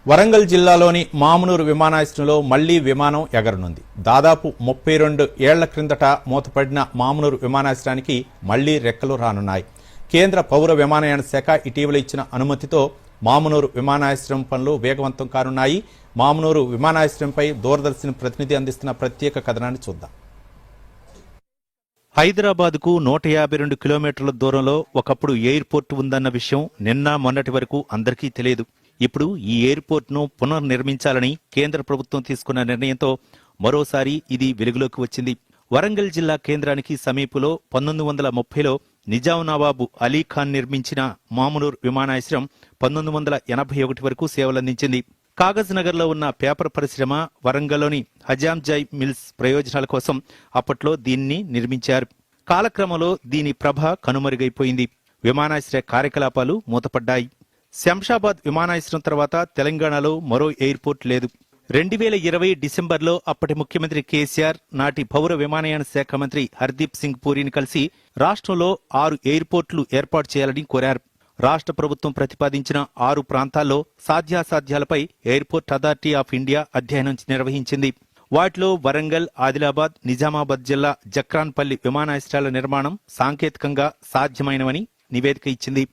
వరంగల్ జిల్లాలోని మామునూరు విమానాశ్రయంలో మళ్లీ విమానం ఎగరనుంది. దాదాపు 32 ఏళ్ల క్రిందట మూతపడిన మామునూరు విమానాశ్రయానికి మళ్లీ రెక్కలు రానున్నాయి. కేంద్ర పౌర విమానయాన శాఖ ఇటీవల ఇచ్చిన అనుమతితో మామునూరు విమానాశ్రయం పనులు వేగవంతం కానున్నాయి. మామునూరు విమానాశ్రయంపై దూరదర్శన్ ప్రతినిధి అందిస్తున్న ప్రత్యేక కథనాన్ని చూద్దాం. హైదరాబాద్కు 152 కిలోమీటర్ల దూరంలో ఒకప్పుడు ఎయిర్పోర్ట్ ఉందన్న విషయం నిన్న మొన్నటి వరకు అందరికీ తెలియదు. ఇప్పుడు ఈ ఎయిర్పోర్ట్ను పునర్నిర్మించాలని కేంద్ర ప్రభుత్వం తీసుకున్న నిర్ణయంతో మరోసారి ఇది వెలుగులోకి వచ్చింది. వరంగల్ జిల్లా కేంద్రానికి సమీపంలో 1930లో నిజాం నవాబు అలీఖాన్ నిర్మించిన మామునూర్ విమానాశ్రయం 1981 వరకు సేవలందించింది. కాగజ్ నగర్లో ఉన్న పేపర్ పరిశ్రమ, వరంగల్లోని హజాంజాయ్ మిల్స్ ప్రయోజనాల కోసం అప్పట్లో దీన్ని నిర్మించారు. కాలక్రమంలో దీని ప్రభ కనుమరుగైపోయింది. విమానాశ్రయ కార్యకలాపాలు మూతపడ్డాయి. శంషాబాద్ విమానాశ్రయం తర్వాత తెలంగాణలో మరో ఎయిర్పోర్ట్ లేదు. 2020 డిసెంబర్లో అప్పటి ముఖ్యమంత్రి కేసీఆర్ నాటి పౌర విమానయాన శాఖ మంత్రి హర్దీప్ సింగ్ పూరిని కలిసి రాష్ట్రంలో 6 ఎయిర్పోర్టులు ఏర్పాటు చేయాలని కోరారు. రాష్ట్ర ప్రభుత్వం ప్రతిపాదించిన 6 ప్రాంతాల్లో సాధ్యాసాధ్యాలపై ఎయిర్పోర్ట్ అథారిటీ ఆఫ్ ఇండియా అధ్యయనం నిర్వహించింది. వాటిలో వరంగల్, ఆదిలాబాద్, నిజామాబాద్ జిల్లా జక్రాన్పల్లి విమానాశ్రయాల నిర్మాణం సాంకేతికంగా సాధ్యమైనవని నివేదిక ఇచ్చింది.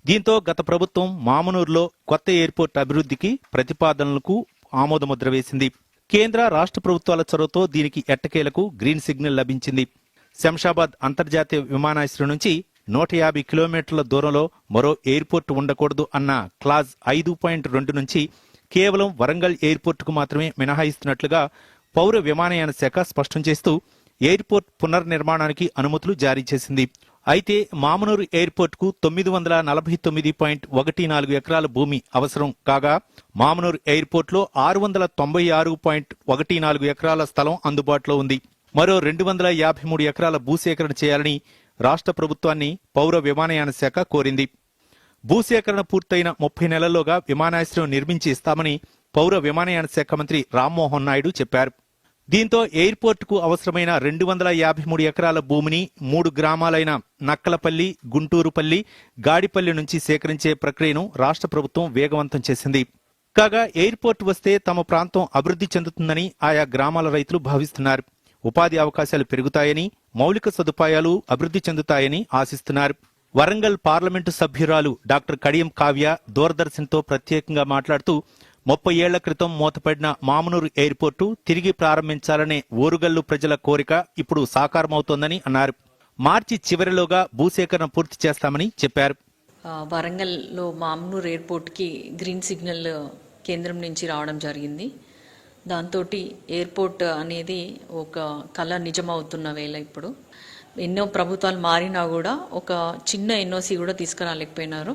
దీంతో గత ప్రభుత్వం మామునూరులో కొత్త ఎయిర్పోర్ట్ అభివృద్ధికి ప్రతిపాదనలకు ఆమోదముద్ర వేసింది. కేంద్ర రాష్ట్ర ప్రభుత్వాల చొరవతో దీనికి ఎట్టకేలకు గ్రీన్ సిగ్నల్ లభించింది. శంషాబాద్ అంతర్జాతీయ విమానాశ్రయం నుంచి 150 కిలోమీటర్ల దూరంలో మరో ఎయిర్పోర్ట్ ఉండకూడదు అన్న క్లాజ్ 5.2 నుంచి కేవలం వరంగల్ ఎయిర్పోర్టుకు మాత్రమే మినహాయిస్తున్నట్లుగా పౌర విమానయాన శాఖ స్పష్టం చేస్తూ ఎయిర్పోర్ట్ పునర్నిర్మాణానికి అనుమతులు జారీ చేసింది. అయితే మామునూరు ఎయిర్పోర్టుకు 949.14 ఎకరాల భూమి అవసరం కాగా మామునూరు ఎయిర్పోర్టులో 696.14 ఎకరాల స్థలం అందుబాటులో ఉంది. మరో 253 ఎకరాల భూసేకరణ చేయాలని రాష్ట్ర ప్రభుత్వాన్ని పౌర విమానయాన శాఖ కోరింది. భూసేకరణ పూర్తయిన 30 నెలల్లోగా విమానాశ్రయం నిర్మించి ఇస్తామని పౌర విమానయాన శాఖ మంత్రి రామ్మోహన్ నాయుడు చెప్పారు. దీంతో ఎయిర్పోర్టుకు అవసరమైన 253 ఎకరాల భూమిని 3 గ్రామాలైన నక్కలపల్లి, గుంటూరుపల్లి, గాడిపల్లి నుంచి సేకరించే ప్రక్రియను రాష్ట్ర ప్రభుత్వం వేగవంతం చేసింది. కాగా ఎయిర్పోర్టు వస్తే తమ ప్రాంతం అభివృద్ధి చెందుతుందని ఆయా గ్రామాల రైతులు భావిస్తున్నారు. ఉపాధి అవకాశాలు పెరుగుతాయని, మౌలిక సదుపాయాలు అభివృద్ధి చెందుతాయని ఆశిస్తున్నారు. వరంగల్ పార్లమెంటు సభ్యురాలు డాక్టర్ కడియం కావ్య దూరదర్శన్తో ప్రత్యేకంగా మాట్లాడుతూ 30 ఏళ్ల క్రితం మూతపడిన మామునూరు ఎయిర్పోర్టు తిరిగి ప్రారంభించాలనే ఓరుగల్లు ప్రజల కోరిక ఇప్పుడు సాకారమవుతోందని అన్నారు. మార్చి చివరిలోగా భూసేకరణ పూర్తి చేస్తామని చెప్పారు. వరంగల్లో మామునూరు ఎయిర్పోర్ట్కి గ్రీన్ సిగ్నల్ కేంద్రం నుంచి రావడం జరిగింది. దాంతో ఎయిర్పోర్ట్ అనేది ఒక కళ నిజమవుతున్న వేళ ఇప్పుడు ఎన్నో ప్రభుత్వాలు మారినా కూడా ఒక చిన్న ఎన్ఓసి కూడా తీసుకురాలేకపోయినారు.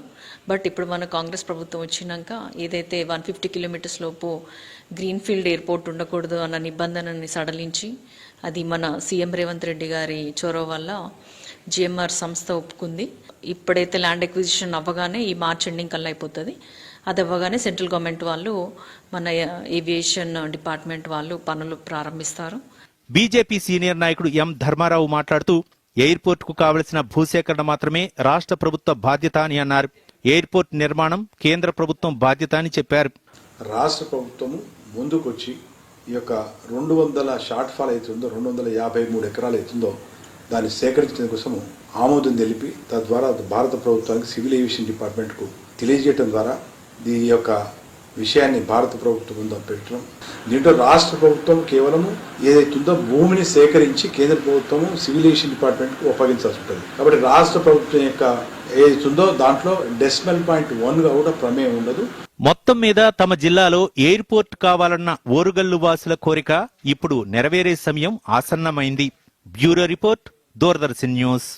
బట్ ఇప్పుడు మన కాంగ్రెస్ ప్రభుత్వం వచ్చినాక ఏదైతే 150 కిలోమీటర్స్ లోపు గ్రీన్ఫీల్డ్ ఎయిర్పోర్ట్ ఉండకూడదు అన్న నిబంధనని సడలించి అది మన సీఎం రేవంత్ రెడ్డి గారి చొరవ వల్ల జిఎంఆర్ సంస్థ ఒప్పుకుంది. ఇప్పుడైతే ల్యాండ్ ఎక్విజిషన్ అవ్వగానే ఈ మార్చ్ ఎండింగ్ కల్లా అయిపోతుంది. అది అవ్వగానే సెంట్రల్ గవర్నమెంట్ వాళ్ళు మన ఏవియేషన్ డిపార్ట్మెంట్ వాళ్ళు పనులు ప్రారంభిస్తారు. బీజేపీ సీనియర్ నాయకుడు ఎం ధర్మారావు మాట్లాడుతూ ఎయిర్పోర్టుకు కావలసిన భూసేకరణ మాత్రమే రాష్ట్ర ప్రభుత్వ బాధ్యత అని అన్నారు. ఎయిర్పోర్ట్ నిర్మాణం కేంద్ర ప్రభుత్వం బాధ్యత అని చెప్పారు. రాష్ట్ర ప్రభుత్వం ముందుకొచ్చి ఈ యొక్క 200 షార్ట్ ఫాల్ అవుతుందో 253 ఎకరాలు అవుతుందో దాన్ని సేకరించడం కోసం ఆమోదం తెలిపి తద్వారా భారత ప్రభుత్వానికి సివిల్ ఏవియేషన్ డిపార్ట్మెంట్కు తెలియజేయడం ద్వారా ఈ యొక్క విషయాన్ని భారత ప్రభుత్వం ముందు పెట్టడం. దీంట్లో రాష్ట్ర ప్రభుత్వం కేవలం ఏదైతుందో భూమిని సేకరించి కేంద్ర ప్రభుత్వము సివిల్ ఏవియేషన్ డిపార్ట్మెంట్కు అప్పగించాల్సి ఉంటుంది. కాబట్టి రాష్ట్ర ప్రభుత్వం యొక్క ఏదైతుందో దాంట్లో 0.1గా కూడా ప్రమేయం ఉండదు. మొత్తం మీద తమ జిల్లాలో ఎయిర్పోర్ట్ కావాలన్న ఓరుగల్లు వాసుల కోరిక ఇప్పుడు నెరవేరే సమయం ఆసన్నమైంది. Bureau report, Doordarshan news.